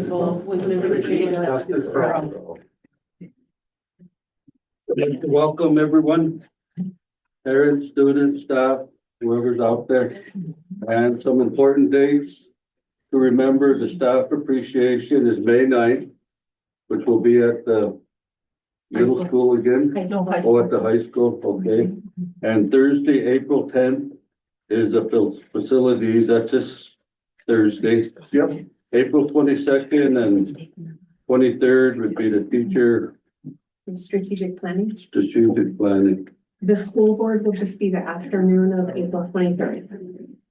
So with liberty and justice for all. Welcome, everyone, parents, students, staff, whoever's out there, and some important dates to remember. The staff appreciation is May 9th, which will be at the middle school again. Oh, at the high school, okay. And Thursday, April 10th is the facilities. That's this Thursday. Yep. April 22nd and 23rd would be the teacher Strategic planning. strategic planning. The school board will just be the afternoon of April 23rd.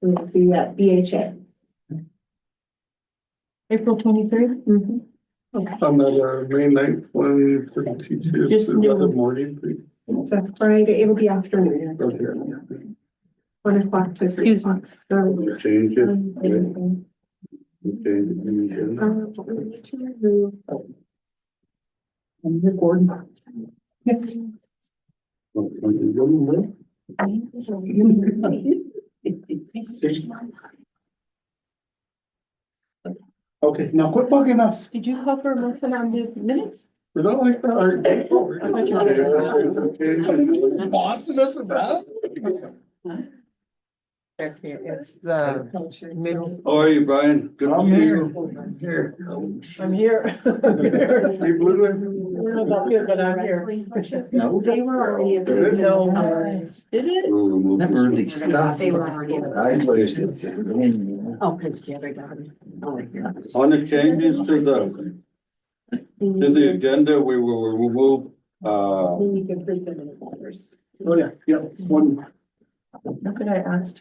It will be at BHA. April 23rd? On the May 9th, one for the teachers. Just Is that the noon. morning? It's a Friday, it'll be afternoon, Okay. 1 o'clock to. Excuse me. We'll change it. We'll change it in the agenda. Okay, now quit bugging us. Did you call for a motion on the minutes? We don't like that. Bossing us about. Okay, it's the middle. How are you, Brian? Good to I'm see here. you. Here. I'm here. You blew it. I don't know about you, but I'm here. No, they were already approved. No. Did it? We'll remove Never this. really stopped. They were already. I played it. Oh, because Jerry got it. On the changes to the agenda, we will remove, You can print them in the letters. Oh, yeah, yeah, one. What could I ask?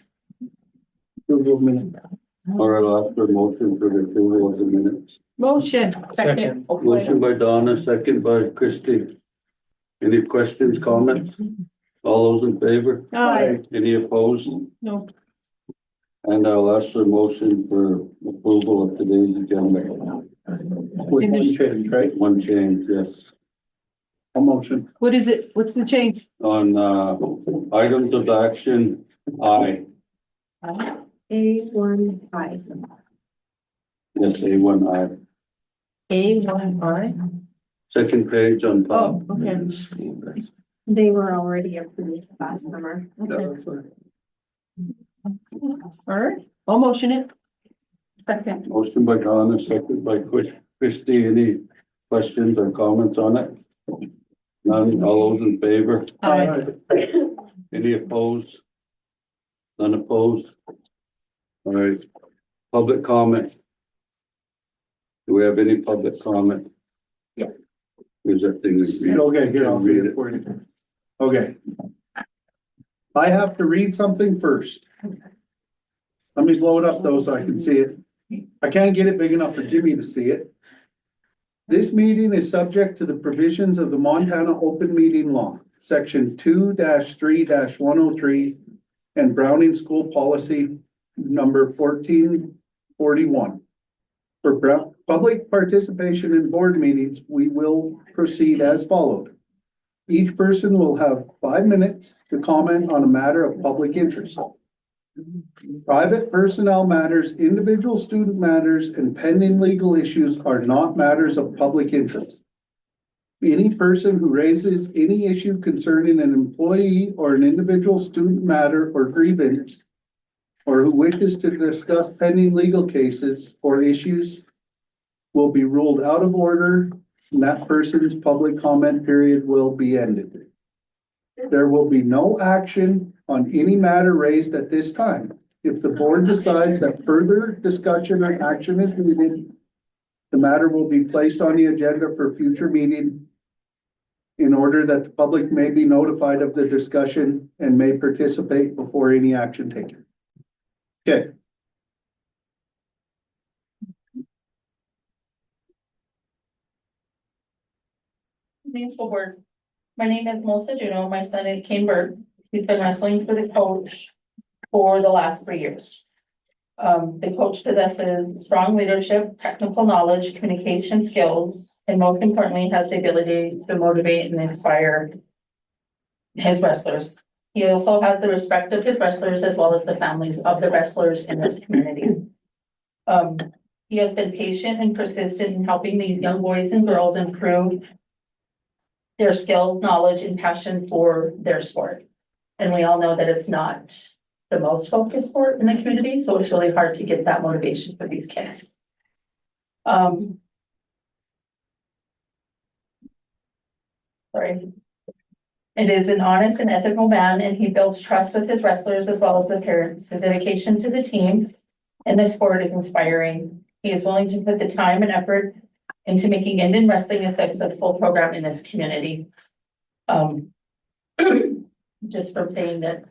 or I'll ask for a motion for the approval of the minutes. Motion. Second. Motion by Donna, second by Christie. Any questions, comments? All those in favor? Aye. Any opposed? No. And I'll ask for a motion for approval of today's agenda. With one change, right? One change, yes. A motion. What is it? What's the change? On, items of action, I, A1I. yes, A1I. A1I? Second page on top. Oh, okay. They were already approved last summer. Okay. All right, I'll motion it. Second. Motion by Donna, second by Christie. Any questions or comments on it? None, all those in favor? Aye. Any opposed? None opposed? All right, public comment. Do we have any public comment? Yeah. Here's that thing. Okay, here, I'll read it for you. Okay. I have to read something first. Let me blow it up though so I can see it. I can't get it big enough for Jimmy to see it. This meeting is subject to the provisions of the Montana Open Meeting Law, section 2-3-103 and Browning School Policy number 1441. For public participation in board meetings, we will proceed as followed. Each person will have 5 minutes to comment on a matter of public interest. Private personnel matters, individual student matters, and pending legal issues are not matters of public interest. Any person who raises any issue concerning an employee or an individual student matter or grievance, or who wishes to discuss pending legal cases or issues, will be ruled out of order, and that person's public comment period will be ended. There will be no action on any matter raised at this time. If the board decides that further discussion or action is needed, the matter will be placed on the agenda for future meeting in order that the public may be notified of the discussion and may participate before any action taken. Okay. Thanks, school board. My name is Melissa Juno. My son is Kane Burke. He's been wrestling for the coach for the last 3 years. The coach possesses strong leadership, technical knowledge, communication skills, and most importantly, has the ability to motivate and inspire his wrestlers. He also has the respect of his wrestlers as well as the families of the wrestlers in this community. He has been patient and persistent in helping these young boys and girls improve their skills, knowledge, and passion for their sport. And we all know that it's not the most focused sport in the community, so it's really hard to get that motivation for these kids. Sorry. It is an honest and ethical man, and he builds trust with his wrestlers as well as the parents. His dedication to the team and the sport is inspiring. He is willing to put the time and effort into making Indian wrestling a successful program in this community. Just from saying that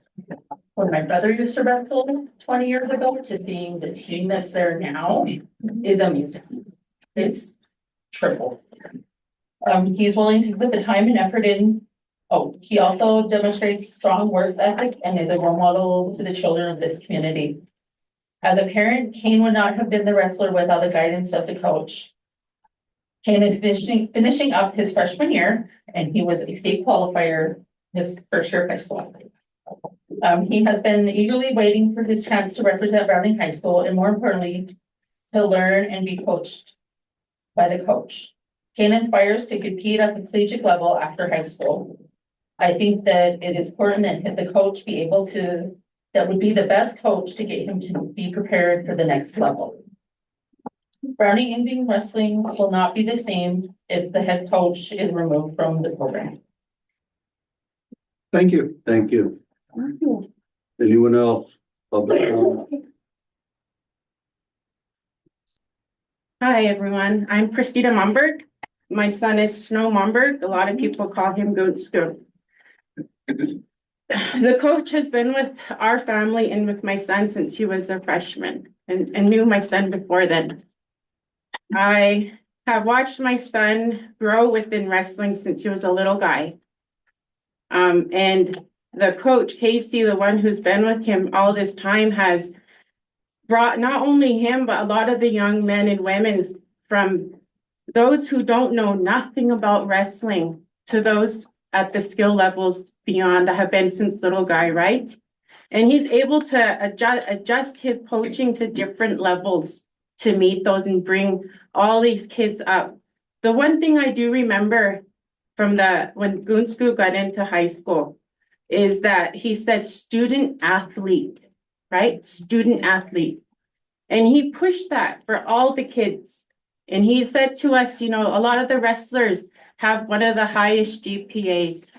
when my brother used to wrestle 20 years ago to seeing the team that's there now is amazing. It's triple. He's willing to put the time and effort in. Oh, he also demonstrates strong work ethic and is a role model to the children of this community. As a parent, Kane would not have been the wrestler without the guidance of the coach. Kane is finishing up his freshman year, and he was a state qualifier his first year of high school. He has been eagerly waiting for his chance to represent Browning High School, and more importantly, to learn and be coached by the coach. Kane inspires to compete at the collegiate level after high school. I think that it is important that the coach be able to, that would be the best coach to get him to be prepared for the next level. Browning Indian Wrestling will not be the same if the head coach is removed from the program. Thank you. Thank you. Anyone else? Public comment? Hi, everyone. I'm Christina Mumberg. My son is Snow Mumberg. A lot of people call him Goat Scoop. The coach has been with our family and with my son since he was a freshman and knew my son before then. I have watched my son grow within wrestling since he was a little guy. And the coach, Casey, the one who's been with him all this time, has brought not only him, but a lot of the young men and women from those who don't know nothing about wrestling to those at the skill levels beyond that have been since little guy, right? And he's able to adjust his coaching to different levels to meet those and bring all these kids up. The one thing I do remember from when Goonsku got into high school is that he said student athlete, right? Student athlete. And he pushed that for all the kids. And he said to us, you know, a lot of the wrestlers have one of the highest GPAs.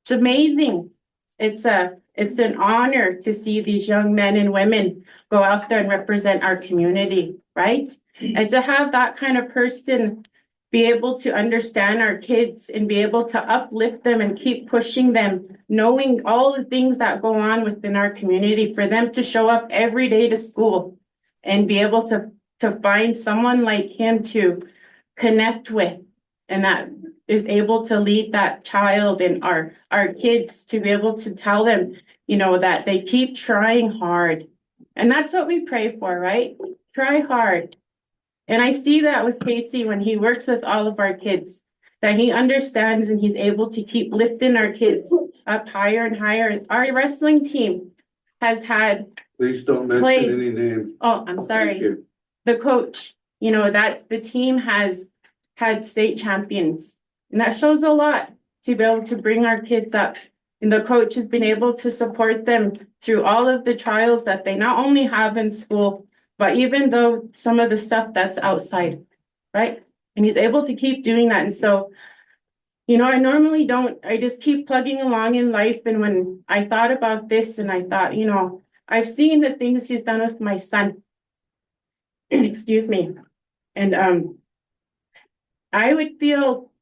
It's amazing. It's an honor to see these young men and women go out there and represent our community, right? And to have that kind of person be able to understand our kids and be able to uplift them and keep pushing them, knowing all the things that go on within our community, for them to show up every day to school and be able to find someone like him to connect with, and that is able to lead that child and our kids to be able to tell them, you know, that they keep trying hard. And that's what we pray for, right? Try hard. And I see that with Casey when he works with all of our kids, that he understands and he's able to keep lifting our kids up higher and higher. Our wrestling team has had. Please don't mention any names. Oh, I'm sorry. Thank you. The coach, you know, that the team has had state champions, and that shows a lot to be able to bring our kids up. And the coach has been able to support them through all of the trials that they not only have in school, but even though some of the stuff that's outside, right? And he's able to keep doing that. And so, you know, I normally don't, I just keep plugging along in life. And when I thought about this and I thought, you know, I've seen the things he's done with my son. Excuse me. And I would feel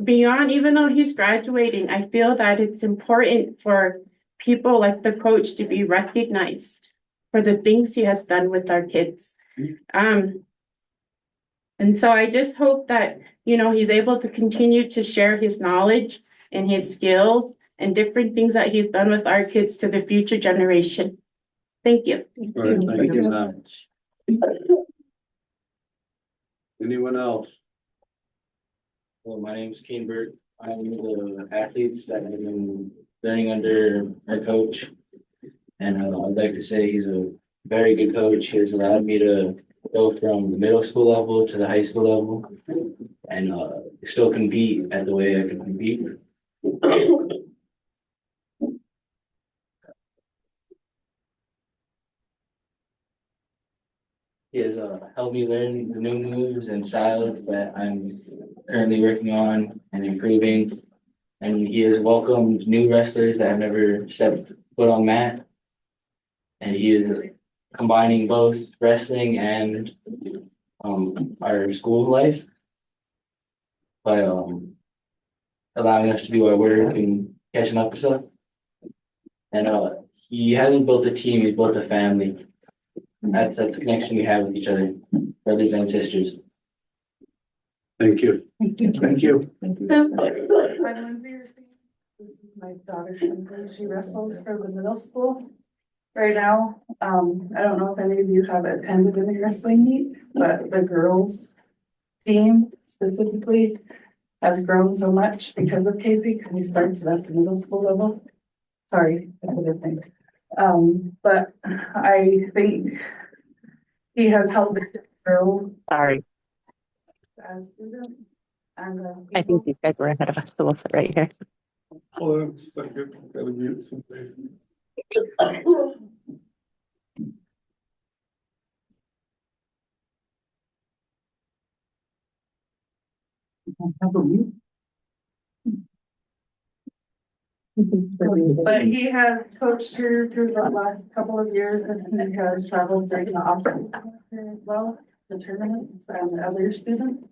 beyond, even though he's graduating, I feel that it's important for people like the coach to be recognized for the things he has done with our kids. And so I just hope that, you know, he's able to continue to share his knowledge and his skills and different things that he's done with our kids to the future generation. Thank you. All right, thank you, ma'am. Anyone else? Well, my name is Kane Burt. I'm the athletes that have been learning under our coach. And I'd like to say he's a very good coach. He has allowed me to go from the middle school level to the high school level and still compete at the way I can compete. He has helped me learn the new moves and styles that I'm currently working on and improving. And he has welcomed new wrestlers that have never stepped foot on mat. And he is combining both wrestling and our school life by allowing us to do our work and catching up with stuff. And he hasn't built a team, he's built a family. That's the connection we have with each other, brothers and sisters. Thank you. Thank you. I'm Lindsay. This is my daughter, Lindsay. She wrestles for the middle school right now. I don't know if any of you have attended any wrestling meets, but the girls' team specifically has grown so much because of Casey, because he starts at the middle school level. Sorry, that's a good thing. But I think he has helped the kids grow Sorry, as students and as I think these guys were ahead of us, so we'll sit right here. Hold on a second, gotta mute something. But he has coached her through the last couple of years and he has traveled during the off season as well, the tournaments and other students.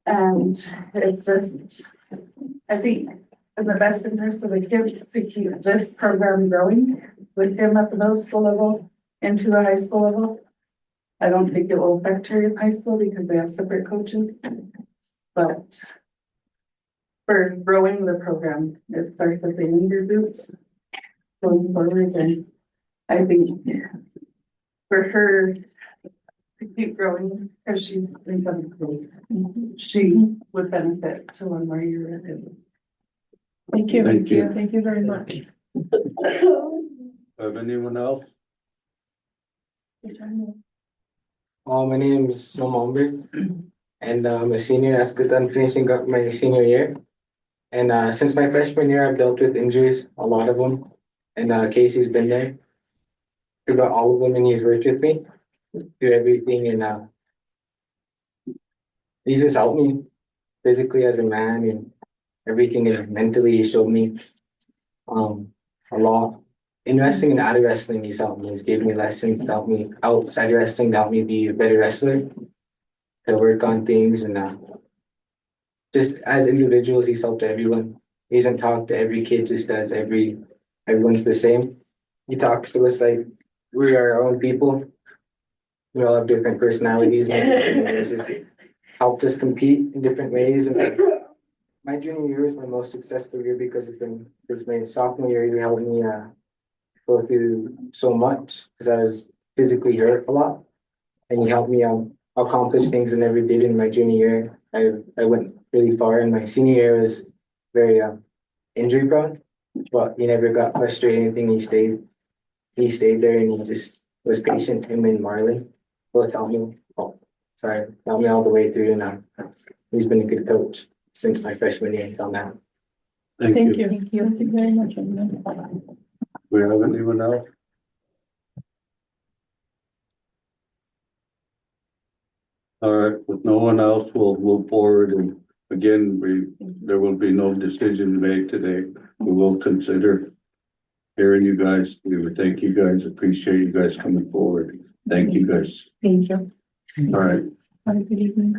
And it's just, I think, in the best interest of the kids to keep this program growing with him at the middle school level into the high school level. I don't think it will affect her in high school because they have separate coaches. But for growing the program, it starts at the younger groups going forward, and I think for her to keep growing, because she's in seventh grade, she would benefit to one more year with it. Thank you. Thank you. Thank you very much. Have anyone else? My name is Nomomber, and I'm a senior at Skutan, finishing up my senior year. And since my freshman year, I've dealt with injuries, a lot of them. And Casey's been there throughout all of them, and he's worked with me through everything. And he's just helped me physically as a man and everything, and mentally he showed me a lot. In wrestling and out of wrestling, he's helped me. He's gave me lessons, helped me outside wrestling, helped me be a better wrestler, to work on things. And just as individuals, he's helped everyone. He doesn't talk to every kid just as everyone's the same. He talks to us like we are our own people. We all have different personalities, and he's just helped us compete in different ways. And my junior year was my most successful year because of him. Because my sophomore year, he helped me go through so much because I was physically hurt a lot, and he helped me accomplish things I never did in my junior year. I went really far, and my senior year was very injury prone, but he never got frustrated or anything. He stayed there, and he just was patient. Him and Marley both helped me. Helped me all the way through, and he's been a good coach since my freshman year until now. Thank you. Thank you very much. We have anyone else? All right, with no one else, we'll move forward, and again, there will be no decision made today. We will consider hearing you guys. We would thank you guys, appreciate you guys coming forward. Thank you guys. Thank you. All right. Have a good evening.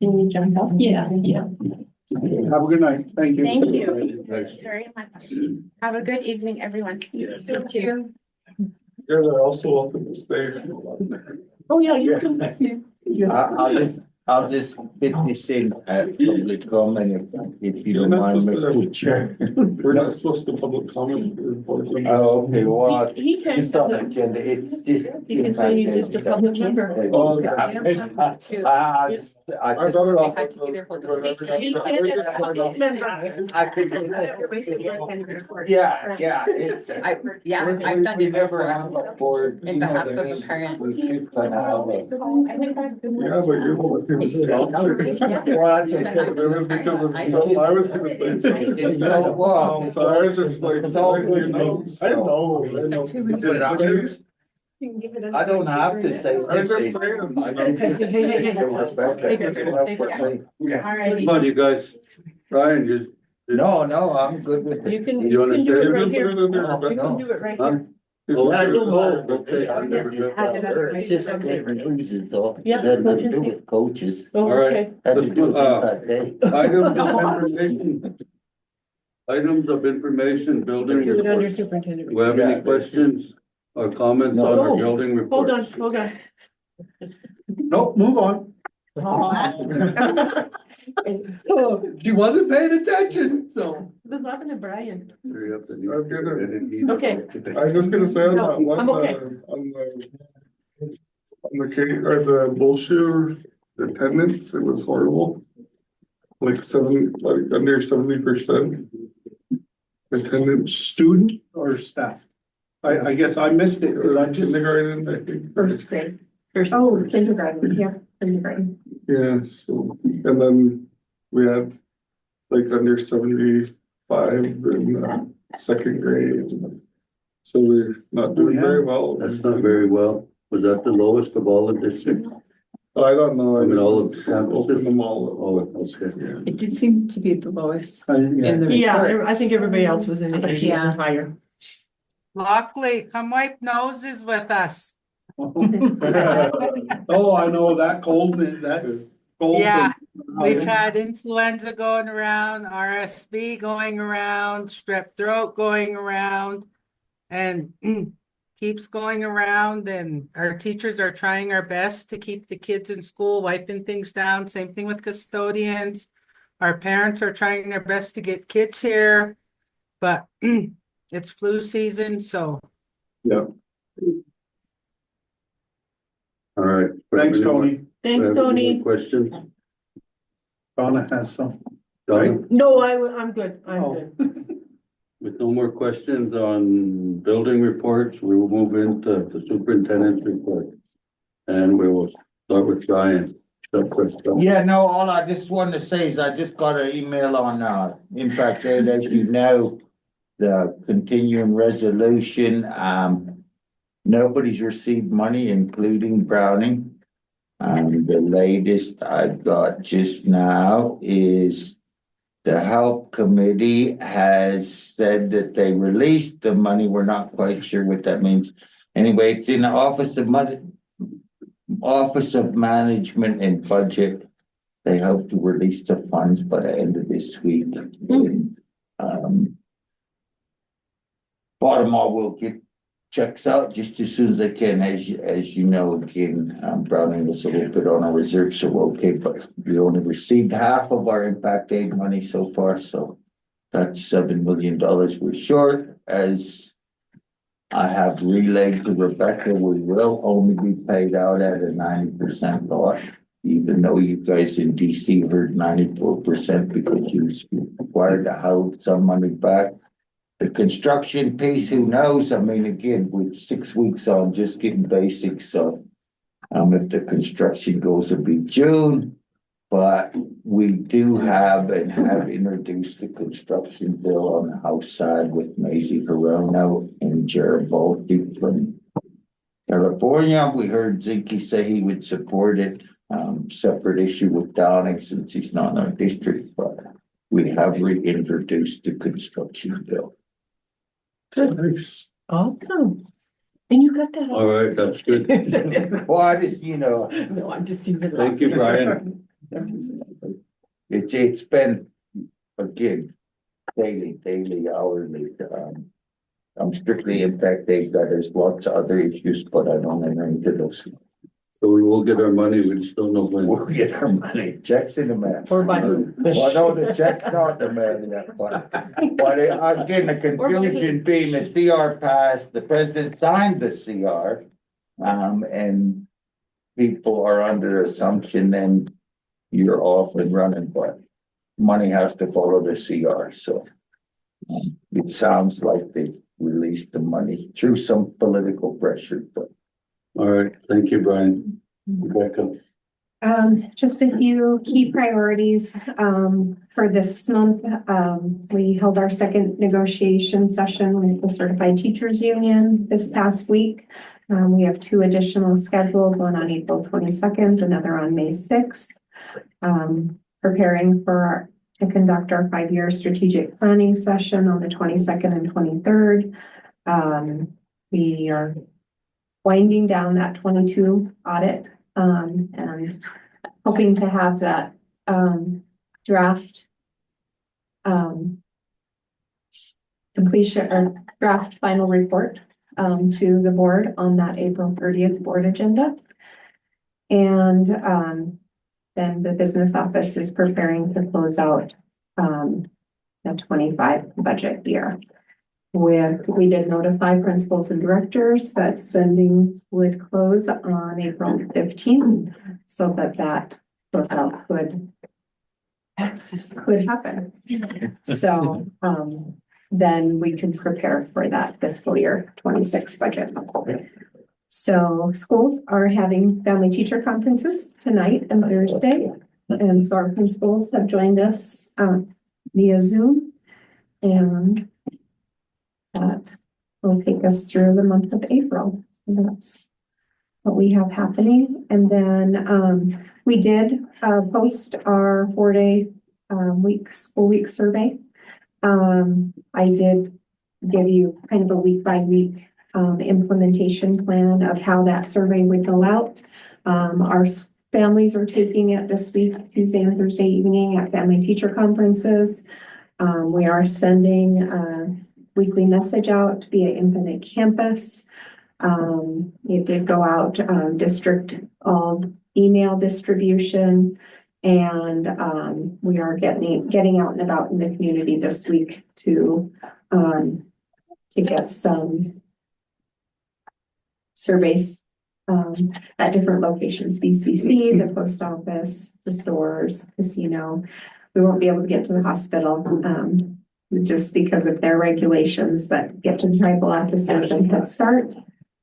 Can you jump up? Yeah. Have a good night. Thank you. Thank you Guys. very much. Have a good evening, everyone. Thank you. You're also welcome to stay. Oh, yeah, you can. I'll just I'll just fit this in at public comment if you don't mind, Mr. Chair. We're not supposed to public comment. Oh, okay, well, He can, just on the agenda, it's just. he can say he's just a public member. Oh, I just I thought it thought. He can as a public member. I could. Yeah, it's. I've done We it never before. have a board. In you know behalf what I of a mean? parent. We should kind of have a. Yeah, but you're the one who was saying. Well, that's okay. It was because of, so I was gonna say something. It's so long. So I was just like. It's all good. I know. I know. I don't have to say. I was just saying. Alrighty. Come on, you guys. Ryan, just. No, I'm good with it. You can, You you wanna can do say it it? right here. You No. can do it right Huh? here. Oh, I don't know. okay, I never did that. It's just different losers though. Yeah, That had to coaches. do with coaches. Oh, All right. okay. Had to do with that day. Items of information. Items of information, building Do it under reports. superintendent. Do we have any questions or comments on our No. building Hold reports? on, hold on. Nope, move on. She wasn't paying attention, so. Good luck to Brian. Hurry up and- I'm gonna- Okay. I was just gonna say on that one, I'm okay. on the K, or the bullshit attendance, it was horrible. Like under 70% attendance. Student or staff? I guess I missed it, cause I just. Kindergarten, I think. First grade. Oh, kindergarten, yeah, kindergarten. Yeah, so, and then we had like under 75 in second grade. So we're not doing very well. That's not very well. Was that the lowest of all the districts? I don't know. I mean, all of the Open campuses? them all. Oh, okay. Yeah. It did seem to be the lowest Yeah. in the Yeah, reports. I think everybody else was indicating Yeah. it's higher. Lockley, come wipe noses with us. Oh, I know that cold, that's cold. Yeah, We've had influenza going around, RSV going around, strep throat going around, and keeps going around, and our teachers are trying our best to keep the kids in school, wiping things down. Same thing with custodians. Our parents are trying their best to get kids here, but it's flu season, so. All right. Thanks, Tony. Thanks, Tony. Questions? Donna has some. Donna? No, I'm good, I'm Oh. good. With no more questions on building reports, we will move into the superintendent's report. And we will start with Brian. Yeah, no, all I just wanted to say is I just got an email on, Impact Aid, as you know, the continuing resolution, nobody's received money, including Browning. The latest I got just now is the health committee has said that they released the money. We're not quite sure what that means. Anyway, it's in the Office of Management and Budget. They hope to release the funds by the end of this week. Bottom all, we'll get checks out just as soon as I can. As you know, again, Browning was a little bit on a reserve, so we're okay, but we only received half of our impact aid money so far, so that's $7 million we're short. As I have relayed to Rebecca, we will only be paid out at a 90% loss, even though you guys in DC heard 94% because you was required to hold some money back. The construction piece, who knows? I mean, again, with 6 weeks on just getting basics, so if the construction goes, it'll be June. But we do have and have introduced the construction bill on the House side with Mazie Hirono and Jared Balti from California. We heard Zinke say he would support it. Separate issue with Downing since he's not in our district, but we have reintroduced the construction bill. Nice. Awesome. And you got that. All right, that's good. Well, I just, No, I'm just using. Thank you, Brian. it's been, again, daily, hourly. I'm strictly, in fact, there's lots of other issues, but I don't enter into those. So we will get our money, we just don't know when. We'll get our money, checks in the mail. Or by who? Well, no, the check's not in the mail yet, but again, the confusion being the CR passed, the president signed the CR. And people are under assumption then you're off and running, but money has to follow the CR, so. It sounds like they've released the money through some political pressure, but. All right, thank you, Brian. Rebecca. Just a few key priorities, for this month. We held our second negotiation session with the Certified Teachers Union this past week. We have 2 additional scheduled, one on April 22nd, another on May 6th. Preparing to conduct our 5-year strategic planning session on the 22nd and 23rd. We are winding down that 22 audit, and hoping to have that, draft, completion or draft final report, to the board on that April 30th board agenda. And, then the business office is preparing to close out, the 25 budget year. We did notify principals and directors that spending would close on April 15th, so that closeout could happen. So, then we can prepare for that fiscal year 26 budget. So schools are having family teacher conferences tonight and Thursday. And so our principals have joined us, via Zoom, and that will take us through the month of April. So that's what we have happening. And then, we did, post our 4-day, school week survey. I did give you kind of a week by week implementation plan of how that survey would go out. Our families are taking it this week, Tuesday and Thursday evening at family teacher conferences. We are sending a weekly message out via Infinite Campus. It did go out, district email distribution. And we are getting out and about in the community this week to get some surveys at different locations, BCC, the post office, the stores, casino. We won't be able to get to the hospital just because of their regulations, but get to the tribal offices and Head Start.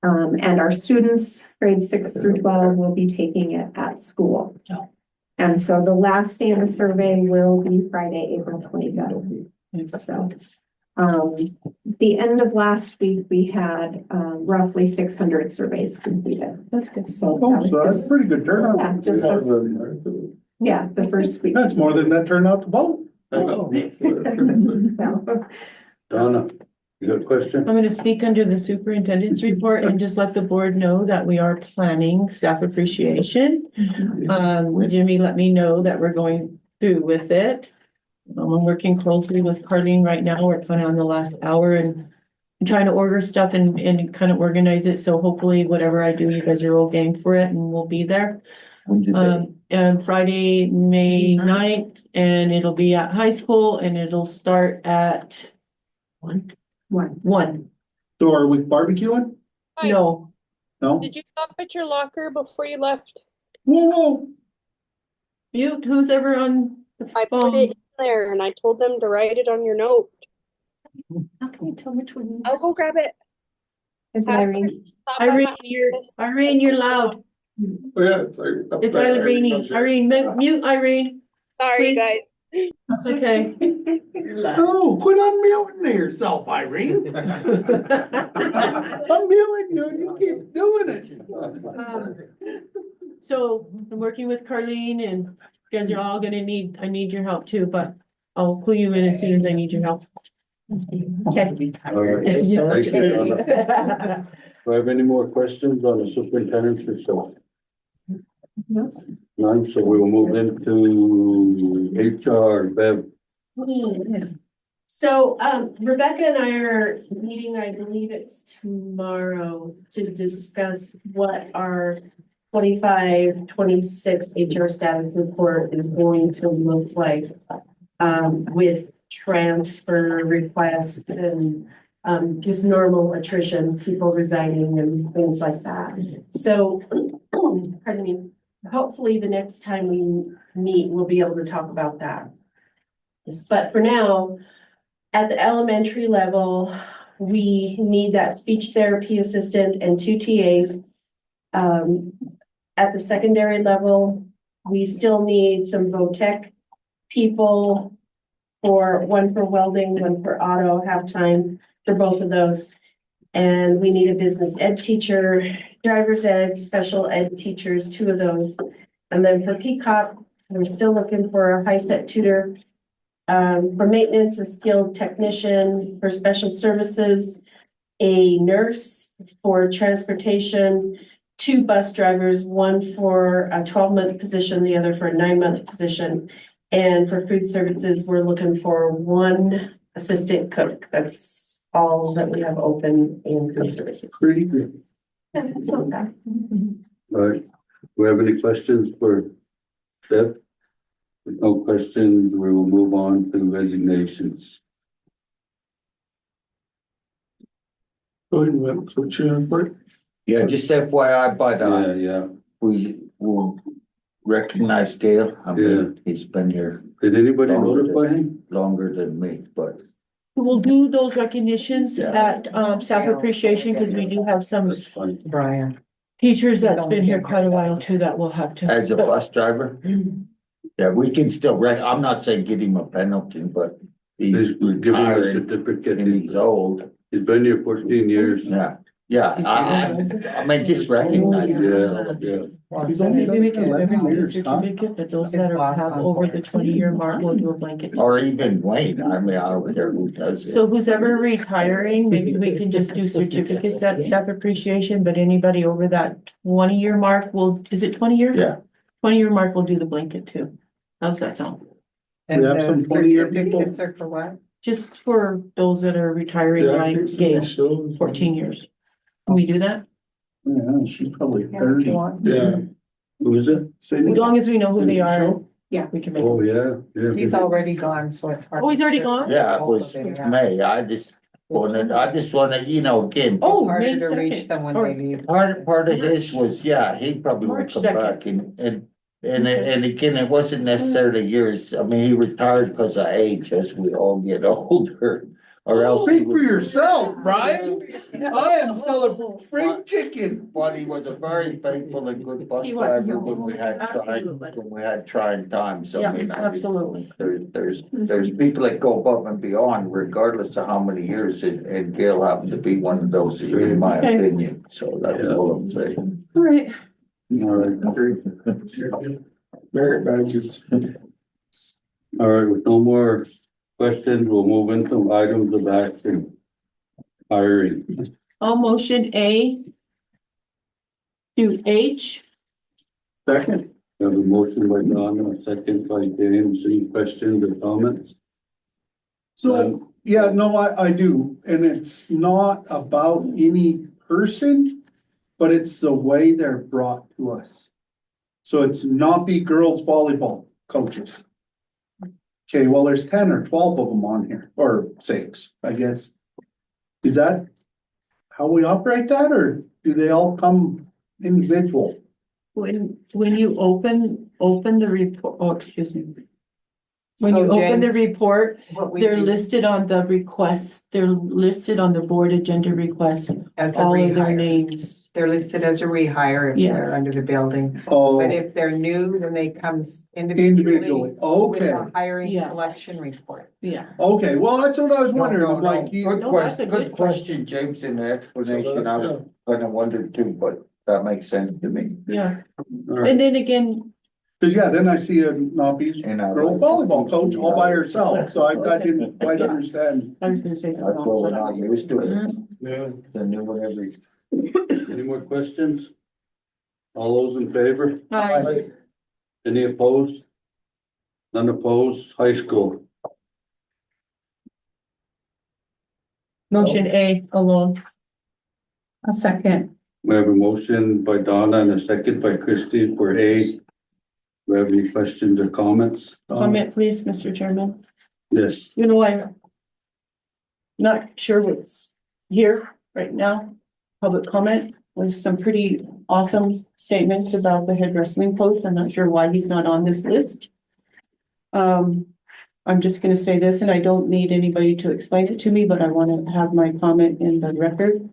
And our students, grades 6 through 12, will be taking it at school. And so the last day of the survey will be Friday, April 25th. So, the end of last week, we had, roughly 600 surveys completed. That's good. So that's a pretty good turnout. Yeah, the first week. That's more than that turnout to vote. So, Donna, you got a question? I'm going to speak under the superintendent's report and just let the board know that we are planning staff appreciation. Jimmy let me know that we're going through with it. I'm working closely with Carlene right now. We're kind of on the last hour and trying to order stuff and kind of organize it. So hopefully whatever I do, you guys are all game for it and we'll be there. And Friday, May 9th, and it'll be at high school and it'll start at 1. So are we barbecuing? Hi. No, No? Did you stop at your locker before you left? Whoa. mute, who's ever on the I phone? put it in there and I told them to write it on your note. How can you tell which one? I'll go grab it. it's Irene. Stop by my Irene, you're loud. Oh, yeah, it's like. It's Irene. Irene, mute Irene. Sorry, Please. guys. That's okay. No, quit unmuting yourself, Irene. Unmuting you and you keep doing it. So I'm working with Carlene and you guys are all gonna I need your help too, but I'll clue you in as soon as I need your help. Okay. All right. Thank you, Donna. Do I have any more questions on the superintendent's report? None, so we will move into HR, Bev. So, Rebecca and I are meeting, I believe it's tomorrow, to discuss what our 25-26 HR status report is going to look like, with transfer requests and, just normal attrition, people resigning and things like that. So, pardon me, hopefully the next time we meet, we'll be able to talk about that. Yes, but for now, at the elementary level, we need that speech therapy assistant and 2 TAs. At the secondary level, we still need some VOTEC people one for welding, one for auto, half-time for both of those. And we need a business ed teacher, driver's ed, special ed teachers, 2 of those. And then for Peacock, we're still looking for a high set tutor. For maintenance, a skilled technician, for special services, a nurse, for transportation, 2 bus drivers, one for a 12-month position, the other for a 9-month position. And for food services, we're looking for 1 assistant cook. That's all that we have open in food services. Pretty good. Yeah, that's not bad. All right, do we have any questions for Deb? With no questions, we will move on to resignations. Go ahead and let Coach report. Yeah, just FYI, but, Yeah. we will recognize Gail. I mean, he's been here Did anybody notify him? longer than me, but We'll do those recognitions Yeah. at, staff appreciation, because we do have some That's fine. Brian. teachers that's been here quite a while too, that will have to. as a bus driver, yeah, we can still I'm not saying get him a penalty, but he's Please give him a retired certificate. and he's old. He's been here 14 years. Yeah, I mean, just recognize it. Yeah. He's only been here 11 years, huh? Certificate, but those that have over the 20-year mark will do a blanket. Or even Wayne, I mean, I don't care who does it. So who's ever retiring, maybe we can just do certificates at staff appreciation, but anybody over that 20-year mark is it 20 years? Yeah. 20-year mark will do the blanket too. How's that sound? We have some 20-year people. Certificates are for what? Just for those that are retiring Yeah, I like think so. Gail, Shows. 14 years. Can we do that? Yeah, she's probably 30. Yeah. Who is it? As long as we know who they are, Yeah. we can make. Oh, yeah. He's already gone, so it's hard. Oh, he's already gone? Yeah, it was May, I just wanted, you know, again. Oh, Harder May to reach 2nd. them when Or- they leave. Part of his was, yeah, he probably would March come 2nd. back and again, it wasn't necessarily years. I mean, he retired because of age as we all get older. Or else. he Speak for would- yourself, Brian. I am still a spring chicken. But he was a very faithful and good bus He was. driver when we had trying times. I Yeah, mean, I just- absolutely. There's people that go above and beyond regardless of how many years and Gail happened to be one of those, in my Okay. opinion. So that's all I'm saying. All right. All right. Merit badges. All right, with no more questions, we'll move into items of action. Hiring. All motion A to H. Second. We have a motion by Don and a second by James. Any questions or comments? So, yeah, no, I do, and it's not about any person, but it's the way they're brought to us. So it's not be girls volleyball coaches. Okay, well, there's 10 or 12 of them on here, or 6, I guess. Is that how we operate that, or do they all come individual? When you open the report, oh, excuse me. When So you open the James, report, what we they're do listed on the request, they're listed on the board agenda request, as a all of their rehire, names. they're listed as a rehire if Yeah. they're under the building. Oh, But if they're new, then they comes individually individually, with okay, a hiring Yeah. selection report. Yeah. okay, well, that's what I was wondering, I'm No, like, Good No, that's a question, good good question, James, in the explanation. So I that- was kind of wondered too, but that makes sense to me. Yeah, All right. and then again, cause yeah, then I see a Nobby's And I girls like to volleyball see coach all by herself, so I Okay. didn't quite Yeah. understand. I was gonna say That's what we're not something. used to it. Yeah. The new one every. Any more questions? All those in favor? Hi, Any opposed? None opposed? High school. motion A alone. A second. We have a motion by Donna and a second by Christie for A. We have any questions or comments? Comment, please, Mr. Chairman. Yes, You know, I'm not sure what's here right now. Public comment was some pretty awesome statements about the head wrestling coach. I'm not sure why he's not on this list. I'm just gonna say this, and I don't need anybody to explain it to me, but I want to have my comment in the record.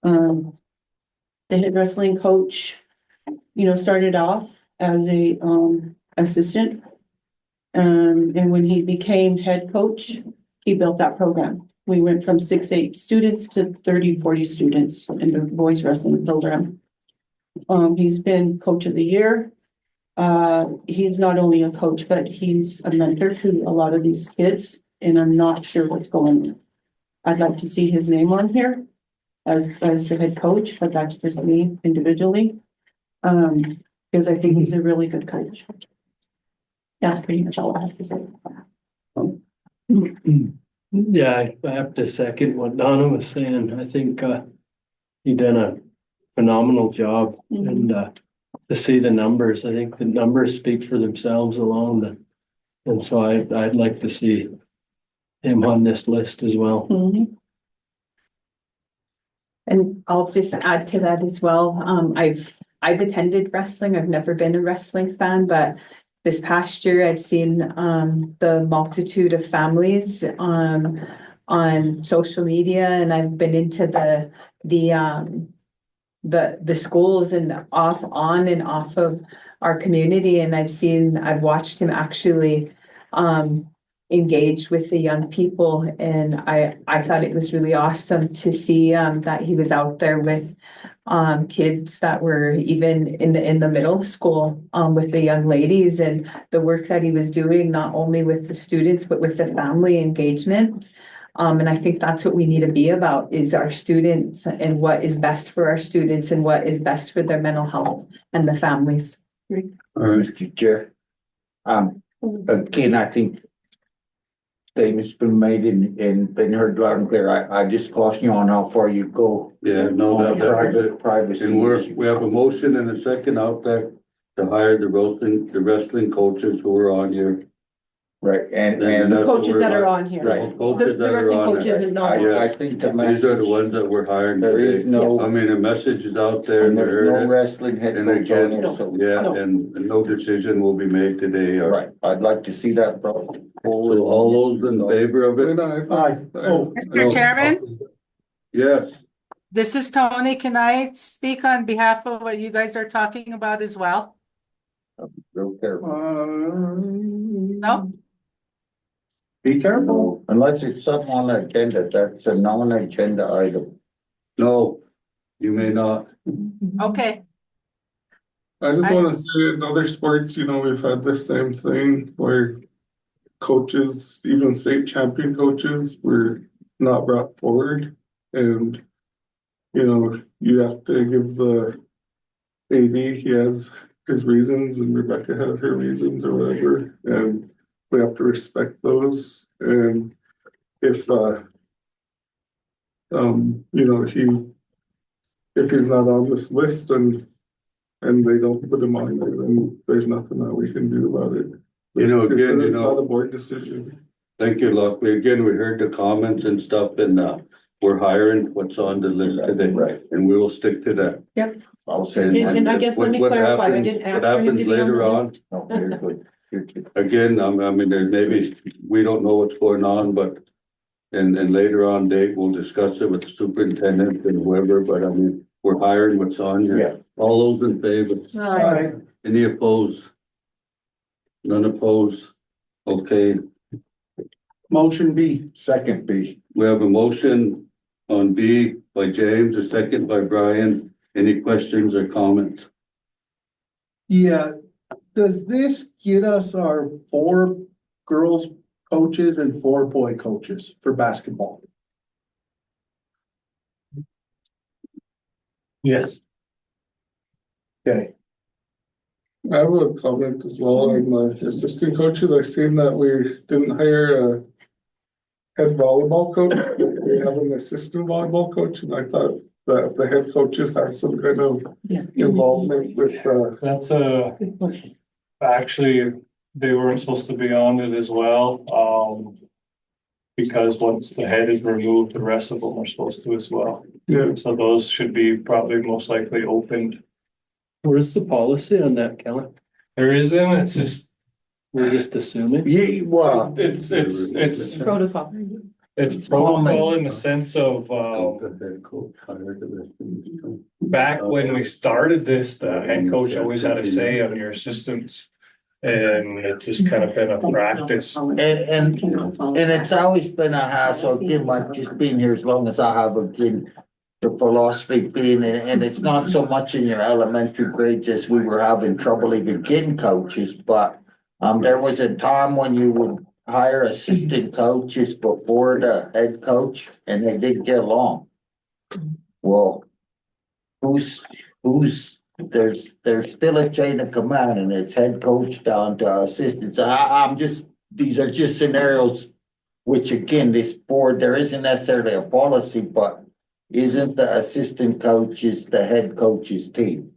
The head wrestling coach, you know, started off as a assistant. And when he became head coach, he built that program. We went from 6-8 students to 30-40 students in the boys wrestling program. He's been coach of the year. He's not only a coach, but he's a mentor to a lot of these kids, and I'm not sure what's going on. I'd like to see his name on here as the head coach, but that's just me individually. Because I think he's a really good coach. That's pretty much all I have to say. Yeah, I have to second what Donna was saying. I think he done a phenomenal job and to see the numbers, I think the numbers speak for themselves alone. And so I'd like to see him on this list as well. And I'll just add to that as well. I've attended wrestling. I've never been a wrestling fan, but this past year I've seen the multitude of families on social media, and I've been into the schools and on and off of our community, and I've watched him actually engage with the young people, and I thought it was really awesome to see that he was out there with kids that were even in the middle school with the young ladies, and the work that he was doing not only with the students but with the family engagement. And I think that's what we need to be about, is our students and what is best for our students and what is best for their mental health and the families. all right. Mr. Chair. Again, I think statements been made and been heard loud and clear. I just caution you on how far you go. Yeah, no, on that was it. privacy And issues. we have a motion and a second out there to hire the wrestling coaches who are on here. Right, and The coaches that are on here. Right. Coaches The that are wrestling on coaches there. and not. I think the These are the message, ones that we're hiring there is today. no, I mean, a message is out there. and they there's heard no it. wrestling head And coach on again, there, so. Yeah, No. and no decision will be made today. Or Right, I'd like to see that brought forward. so all those in favor of it? Mr. Chairman, Yes, this is Tony. Can I speak on behalf of what you guys are talking about as well? Real careful. No? Be careful. Unless it's something on the agenda, that's a non-agenda item. no, you may not. Okay. I just wanna say in other sports, you know, we've had the same thing where coaches, even state champion coaches, were not brought forward. And, you know, you have to give the AD, he has his reasons and Rebecca had her reasons or whatever, and we have to respect those. And if, you know, if he's not on this list and they don't put him on there, then there's nothing that we can do about it. You know, again, Because you it's not a know, board decision. thank you, Lockley. Again, we heard the comments and stuff and we're hiring what's on the list today. Right. And we will stick to that. I'll say. And I guess let me What clarify, I happens- didn't what ask for him happens to be on later the on, list. No, you're good. You're good. again, I mean, there's maybe, we don't know what's going on, but and later on date, we'll discuss it with the superintendent and whoever, but I mean, we're hiring what's on here. Yeah. All those in favor? Aye. Any opposed? None opposed? Okay, Motion B. Second B. we have a motion on B by James, a second by Brian. Any questions or comments? Yeah, does this get us our 4 girls coaches and 4 boy coaches for basketball? Yes. Okay, I have a comment as well on my assistant coaches. I seen that we didn't hire a head volleyball coach. We have an assistant volleyball coach, and I thought that the head coaches have some kind of involvement with, That's actually, they weren't supposed to be on it as well, because once the head is removed, the rest of them are supposed to as well. yeah, So those should be probably most likely opened. Where's the policy on that, Kellen? There isn't, it's just, we're just assuming. Yeah, well, It's Protocol. it's protocol in the sense of, back when we started this, the head coach always had a say on your assistants. And it's just kind of been a practice. and it's always been a hassle, again, like just being here as long as I have, again, the philosophy being, and it's not so much in your elementary grades as we were having trouble even getting coaches, but there was a time when you would hire assistant coaches before the head coach, and they did get along. Well, there's still a chain of command, and it's head coach down to assistants. I'm just, these are just scenarios, which again, this board, there isn't necessarily a policy, but isn't the assistant coaches the head coach's team?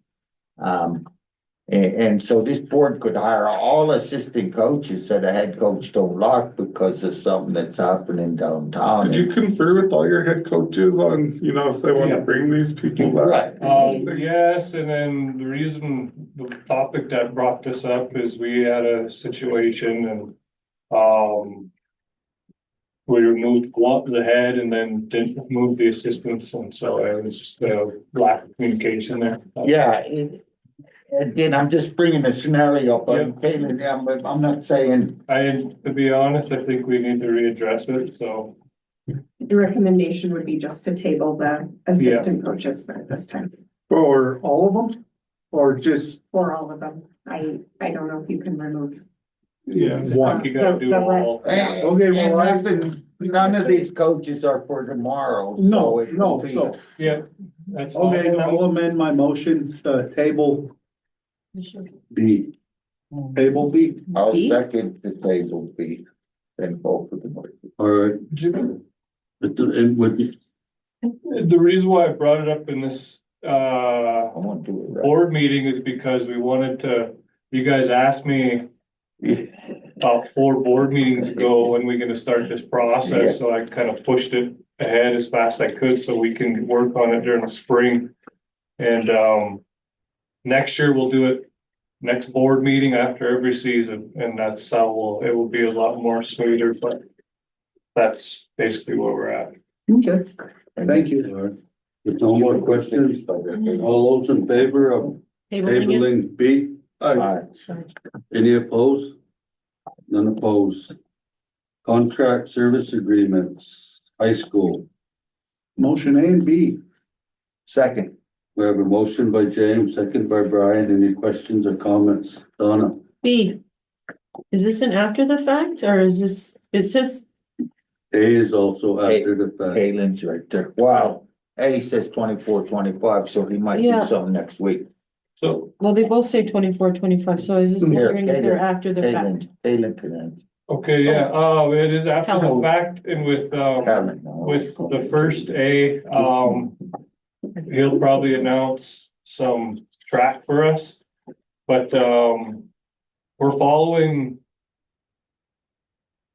And so this board could hire all assistant coaches that a head coach don't like because of something that's happening downtown. did you confer with all your head coaches on, you know, if they want to bring these people back? Yes, and then the reason, the topic that brought this up is we had a situation and, we removed the head and then didn't move the assistants, and so it was just a lack of communication there. Yeah, again, I'm just bringing a scenario up. I'm not saying. To be honest, I think we need to readdress it, so. The recommendation would be just to table the assistant coaches at this time, For all of them, or just for all of them. I don't know if you can remove. Yes, One. you gotta do it all. Okay, well, None of these coaches are for tomorrow. no, so, Yeah, that's okay, fine. I'll amend my motion to table B. Table B. I'll second the table B. Then both of them. All right. But and with The reason why I brought it up in this, I want to do it right. board meeting is because we wanted to, you guys asked me about 4 board meetings ago, when we gonna start this process, so I kind of pushed it ahead as fast as I could so we can work on it during the spring. And next year we'll do it next board meeting after every season, and that's how it will be a lot more smoother, but that's basically where we're at. Okay, thank you. There's no more questions. All those in favor of tabling B? Aye. Any opposed? None opposed. Contract service agreements, high school. Motion A and B. Second. We have a motion by James, second by Brian. Any questions or comments? Donna? B, is this an after the fact or is this, it says, A is also after the fact. Kalen's right there. Wow. A says 24-25, so he might do Yeah. something next week. So, well, they both say 24, 25. So I was just Here, wondering if they're Kalen, after the fact. Kalen can okay, yeah, it is after the Hello. fact, and with the first A, he'll probably announce some track for us. But, we're following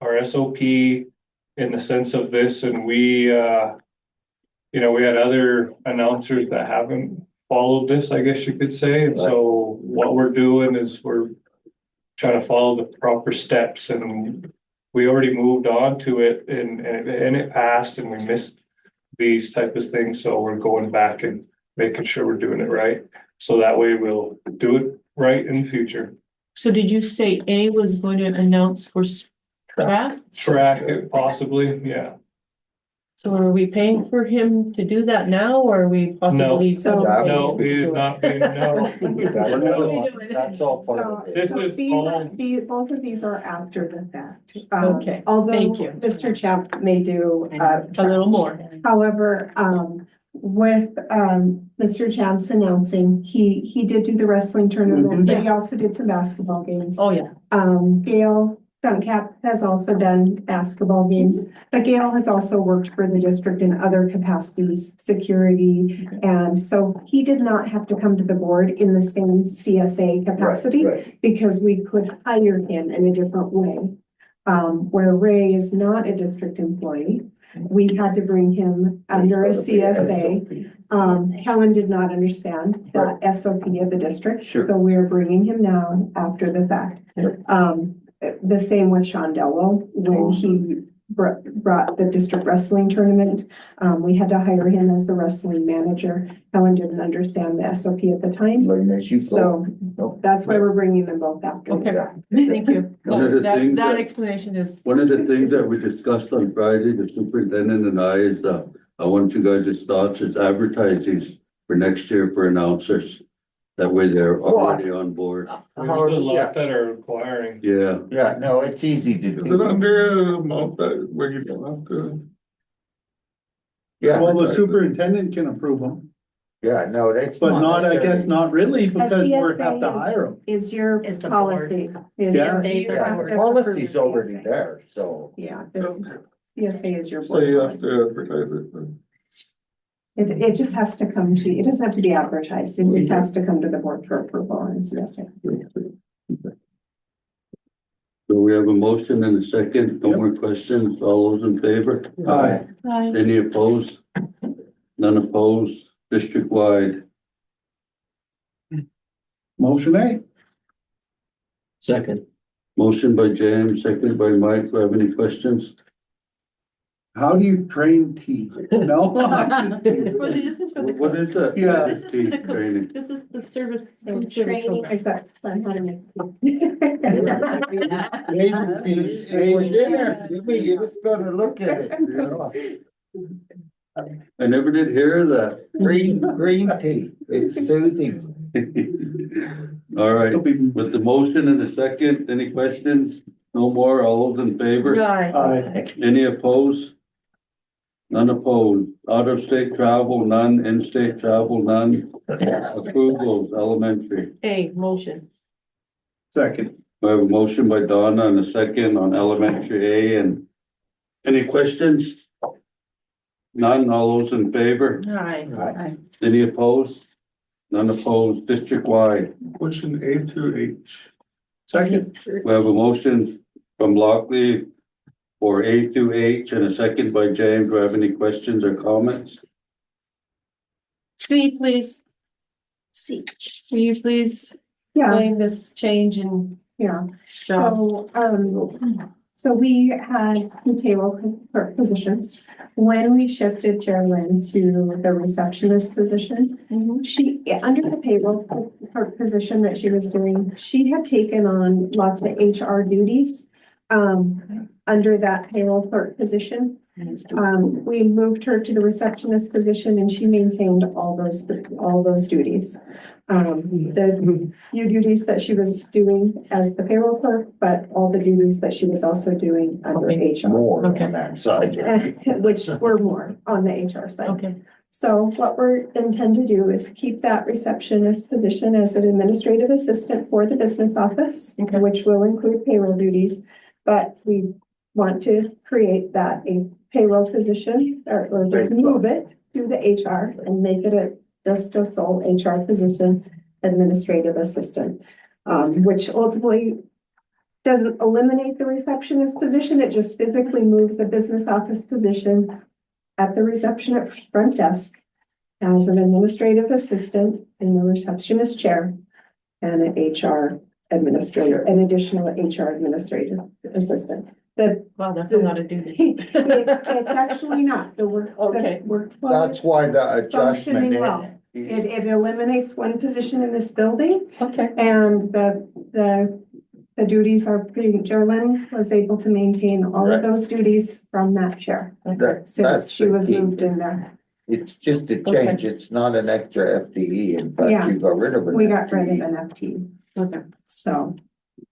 our SOP in the sense of this, and we, we had other announcers that haven't followed this, I guess you could say. And so what we're doing is we're trying to follow the proper steps, and we already moved on to it and it passed, and we missed these type of things. So we're going back and making sure we're doing it right. So that way we'll do it right in the future. So did you say A was going to announce for track? Track it possibly, yeah. So are we paying for him to do that now or are we possibly? So- No, he is not, no. That's all part of it. This is all- Both of these are after the fact. Okay, Although thank you. Mr. Champ may do, A little more. however, with, Mr. Champ's announcing, he did do the wrestling tournament, but he also did some basketball games. Oh, yeah. Gail Cap has also done basketball games, but Gail has also worked for the district in other capacities, security. And so he did not have to come to the board in the same CSA capacity Right. because we could hire him in a different way. Where Ray is not a district employee, we had to bring him under a CSA. Helen did not understand that SOP of the district. Sure. So we're bringing him now after the fact. The same with Sean Delwell, when he brought the district wrestling tournament. We had to hire him as the wrestling manager. Helen didn't understand the SOP at the time. Learn as you go. So that's why we're bringing them both after. Okay, thank you. One of the That, things that that- explanation is, One of the things that we discussed on Friday, the superintendent and I, is, I want you guys' thoughts is advertising for next year for announcers. That way they're already on board. Yeah, that are requiring. Yeah, yeah, no, it's easy to Is it do. under an amount that where you don't have to? Yeah, Well, the superintendent can approve them, yeah, no, that's. but not, I guess, necessary. not really, because we're CSA have to is- hire them. Is your Is the policy. Is Yeah. you Yeah, have the to policy's approve already CSA. there, so. Yeah, this CSA is your So you have board. to advertise it. Then. It just has to come to, it doesn't have to be advertised. It just has to come to the board for approval on CSA. so we have a motion and a second. No more questions. All those in favor? Aye. Any opposed? None opposed, district wide. Motion A. Second. Motion by James, second by Mike. Do you have any questions? How do you train teeth? No, I'm just it's kidding. for the, this is for the What cooks. is that? Yeah. This is for the Training. cooks. This is the service. And food service training, program. exactly, on how to make You just gotta look at it, you know? I never did hear that. Green tea, it's soothing. All right, with the motion and the second, any questions? No more, all those in favor? Right. Aye. Any opposed? None opposed. Out of state travel, none. In-state travel, none. Approvals, elementary. A motion. Second. We have a motion by Donna and a second on elementary A, and any questions? None, all those in favor? Aye. Any opposed? None opposed, district wide. Pushing A to H. Second. We have a motion from Lockley for A to H and a second by James. Do you have any questions or comments? C, please. C. Will you please Yeah, explain this change in yeah. job? So we had two payroll clerk positions. When we shifted Geraldine to the receptionist position, she, under the payroll clerk position that she was doing, she had taken on lots of HR duties. Under that payroll clerk position. We moved her to the receptionist position and she maintained all those duties. The few duties that she was doing as the payroll clerk, but all the duties that she was also doing under HR. More Okay. on that side. Which were more on the HR side. Okay. So what we're intend to do is keep that receptionist position as an administrative assistant for the business office, Okay. which will include payroll duties. But we want to create that a payroll position or just move it to the HR and make it just a sole HR position, administrative assistant. Which ultimately doesn't eliminate the receptionist position. It just physically moves a business office position at the reception at front desk as an administrative assistant in the receptionist chair and an HR administrator, an additional HR administrative assistant. Wow, that's a lot of duties. It's actually not the work. Okay. That's why the adjustment. Functioning well. It eliminates one position in this building Okay. and the duties are being, Geraldine was able to maintain all of those duties from that chair. Since That's she the was key. moved in there. It's just a change, it's not an extra FTE, in Yeah. fact, you got rid of it. We got rid of an FT. Okay. So,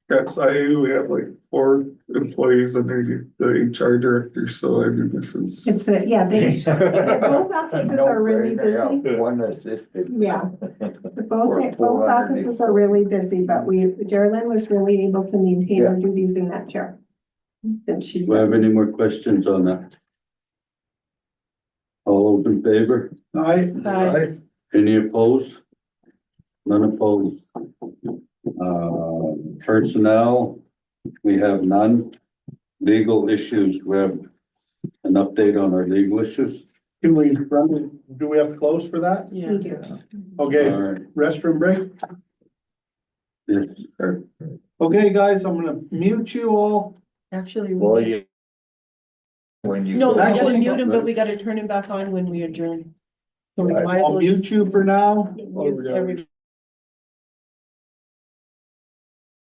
At SIU, we have like 4 employees underneath the HR director, so I mean, this is. It's the, yeah, both offices are really No-brainer, busy. yeah, one assistant. Yeah. Or Both offices are really busy, but Geraldine was really able to maintain her Yeah. duties in that chair. Since she's. Do I have any more questions on that? All those in favor? Aye. Any opposed? None opposed. Personnel, we have none. Legal issues, we have an update on our legal issues. Can we run, do we have to close for that? Yeah. We do. Okay, All right. restroom break? Yes. Okay, guys, I'm gonna mute you all. Actually, Well, we, you. When you. no, we gotta Actually- mute him, but we gotta turn him back on when we adjourn. So we Right. might as I'll well mute just you for now. mute everybody.